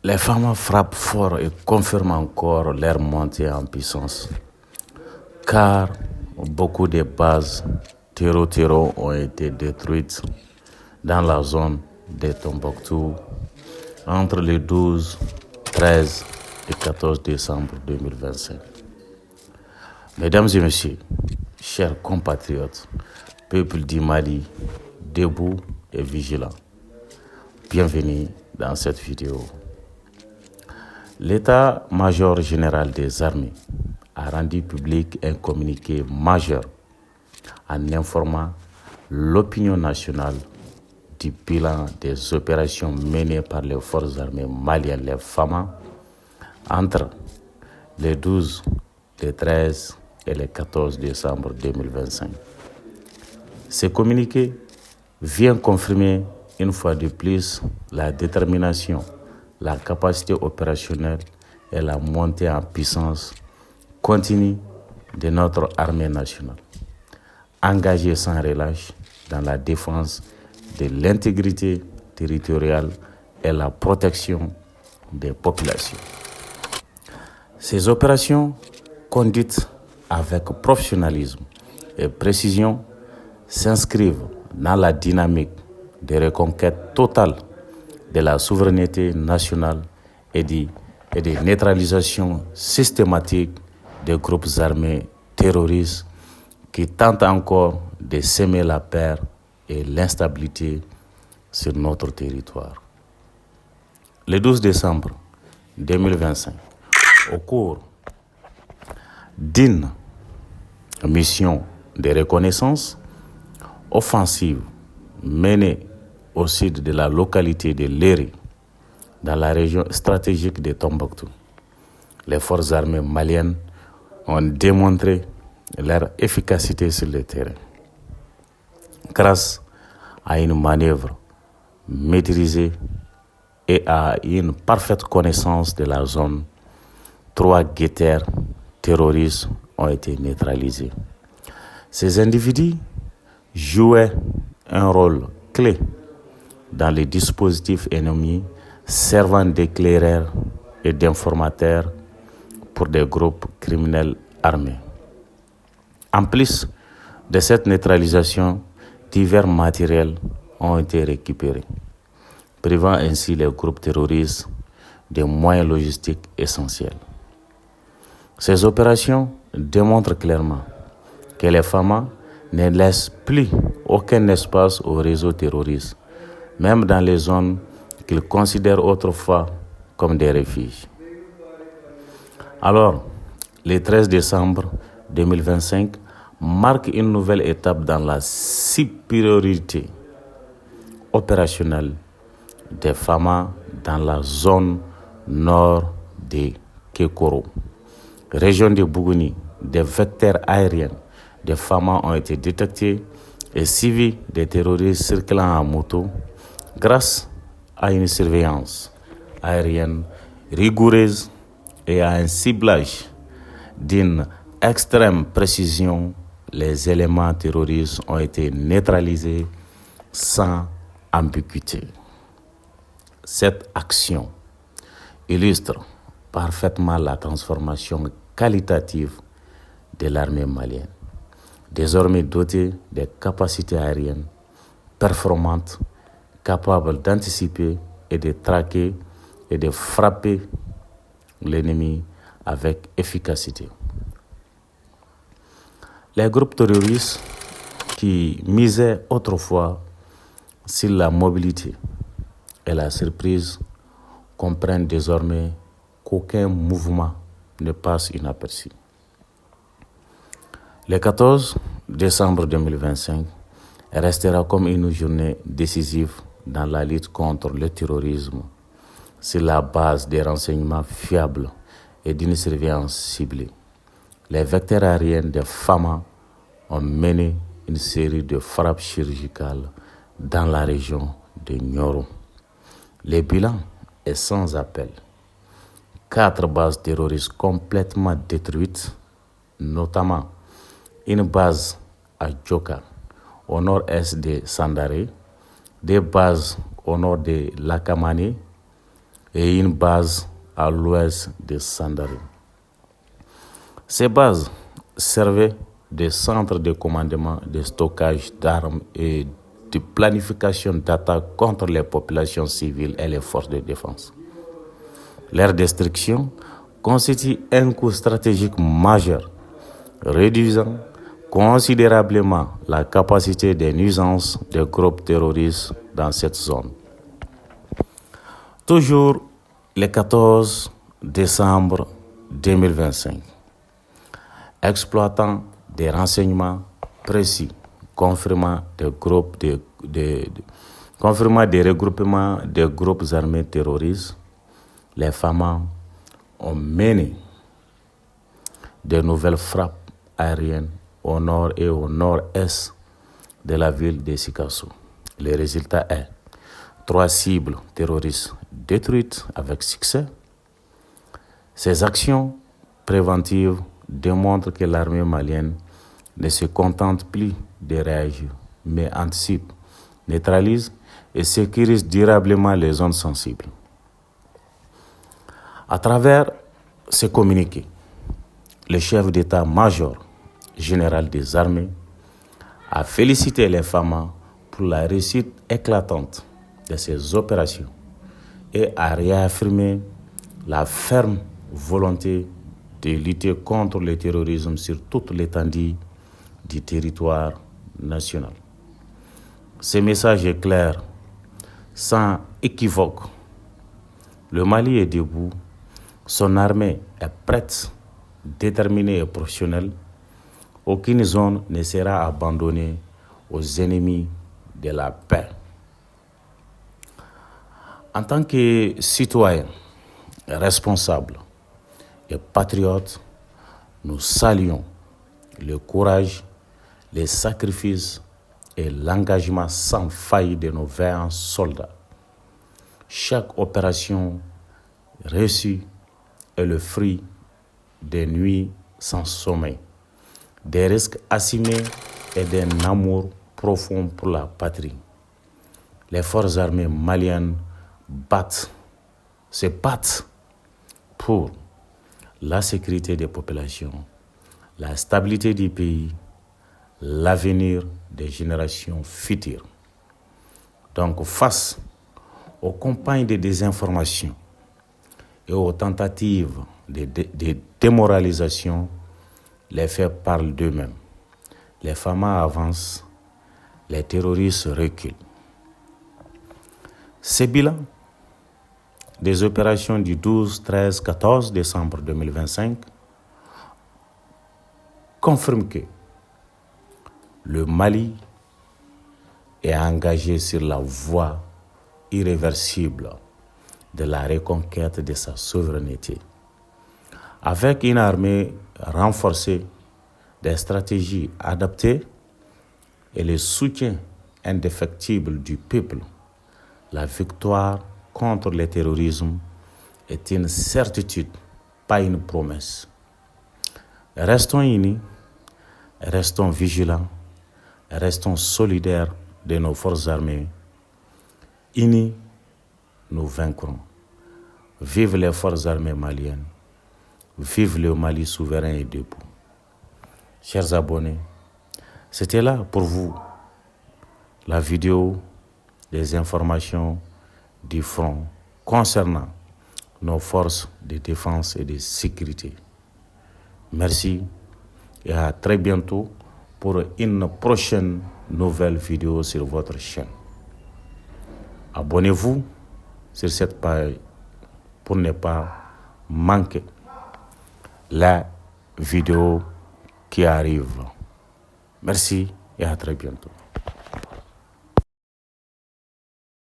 Les femmes frappent fort et confirment encore leur montée en puissance, car beaucoup de bases terreau ont été détruites dans la zone de Tombouctou entre le 12, 13 et 14 décembre 2025. Mesdames et messieurs, chers compatriotes, peuple du Mali, debout et vigilant, bienvenue dans cette vidéo. L'état-major général des armées a rendu public un communiqué majeur en informant l'opinion nationale du bilan des opérations menées par les forces armées maliennes, les FAMA, entre le 12, le 13 et le 14 décembre 2025. Ce communiqué vient confirmer une fois de plus la détermination, la capacité opérationnelle et la montée en puissance continue de notre armée nationale, engagée sans relâche dans la défense de l'intégrité territoriale et la protection des populations. Ces opérations, conduites avec professionnalisme et précision, s'inscrivent dans la dynamique de reconquête totale de la souveraineté nationale et de neutralisation systématique des groupes armés terroristes qui tentent encore de semer la peur et l'instabilité sur notre territoire. Le 12 décembre 2025, au cours d'une mission de reconnaissance offensive menée au sud de la localité de Léry, dans la région stratégique de Tombouctou, les forces armées maliennes ont démontré leur efficacité sur le terrain. Grâce à une manœuvre maîtrisée et à une parfaite connaissance de la zone, 3 guetteurs terroristes ont été neutralisés. Ces individus jouaient un rôle clé dans les dispositifs ennemis servant d'éclaireurs et d'informateurs pour des groupes criminels armés. En plus de cette neutralisation, divers matériels ont été récupérés, privant ainsi les groupes terroristes des moyens logistiques essentiels. Ces opérations démontrent clairement que les FAMA ne laissent plus aucun espace aux réseaux terroristes, même dans les zones qu'ils considèrent autrefois comme des refuges. Alors, le 13 décembre 2025 marque une nouvelle étape dans la supériorité opérationnelle des FAMA dans la zone nord de Kékoro, région de Bougouni. Des vecteurs aériens des FAMA ont été détectés et suivis des terroristes circulant en moto grâce à une surveillance aérienne rigoureuse et à un ciblage d'une extrême précision. Les éléments terroristes ont été neutralisés sans ambiguïté. Cette action illustre parfaitement la transformation qualitative de l'armée malienne, désormais dotée de capacités aériennes performantes, capables d'anticiper et de traquer et de frapper l'ennemi avec efficacité. Les groupes terroristes qui misaient autrefois sur la mobilité et la surprise comprennent désormais qu'aucun mouvement ne passe inaperçu. Le 14 décembre 2025 restera comme une journée décisive dans la lutte contre le terrorisme sur la base des renseignements fiables et d'une surveillance ciblée. Les vecteurs aériens des FAMA ont mené une série de frappes chirurgicales dans la région de Nioro. Le bilan est sans appel. 4 bases terroristes complètement détruites, notamment une base à Djoka, au nord-est de Sandaré, 2 bases au nord de Lakamane, et une base à l'ouest de Sandarin. Ces bases servaient de centres de commandement, de stockage d'armes et de planification d'attaques contre les populations civiles et les forces de défense. Leur destruction constitue un coût stratégique majeur, réduisant considérablement la capacité de nuisance des groupes terroristes dans cette zone. Toujours le 14 décembre 2025, exploitant des renseignements précis confirmant des regroupements de groupes armés terroristes, les FAMA ont mené de nouvelles frappes aériennes au nord et au nord-est de la ville de Sikasso. Le résultat est 3 cibles terroristes détruites avec succès. Ces actions préventives démontrent que l'armée malienne ne se contente plus de réagir, mais anticipe, neutralise et sécurise durablement les zones sensibles. À travers ce communiqué, le chef d'état-major général des armées a félicité les FAMA pour la réussite éclatante de ces opérations et a réaffirmé la ferme volonté de lutter contre le terrorisme sur toute l'étendue du territoire national. Ce message est clair, sans équivoque. Le Mali est debout, son armée est prête, déterminée et professionnelle. Aucune zone ne sera abandonnée aux ennemis de la paix. En tant que citoyens responsables et patriotes, nous saluons le courage, les sacrifices et l'engagement sans faille de nos vaillants soldats. Chaque opération réussie est le fruit des nuits sans sommeil, des risques assumés et d'un amour profond pour la patrie. Les forces armées maliennes se battent pour la sécurité des populations, la stabilité du pays, l'avenir des générations futures. Donc, face aux campagnes de désinformation et aux tentatives de démoralisation, les faits parlent d'eux-mêmes. Les FAMA avancent, les terroristes reculent. Ce bilan des opérations du 12, 13, 14 décembre 2025 confirme que le Mali est engagé sur la voie irréversible de la reconquête de sa souveraineté. Avec une armée renforcée, des stratégies adaptées et le soutien indéfectible du peuple, la victoire contre le terrorisme est une certitude, pas une promesse. Restons unis, restons vigilants, restons solidaires de nos forces armées. Unis, nous vaincrons. Vive les forces armées maliennes. Vive le Mali souverain et debout. Chers abonnés, c'était là pour vous la vidéo des informations du front concernant nos forces de défense et de sécurité. Merci et à très bientôt pour une prochaine nouvelle vidéo sur votre chaîne. Abonnez-vous sur cette page pour ne pas manquer la vidéo qui arrive. Merci et à très bientôt.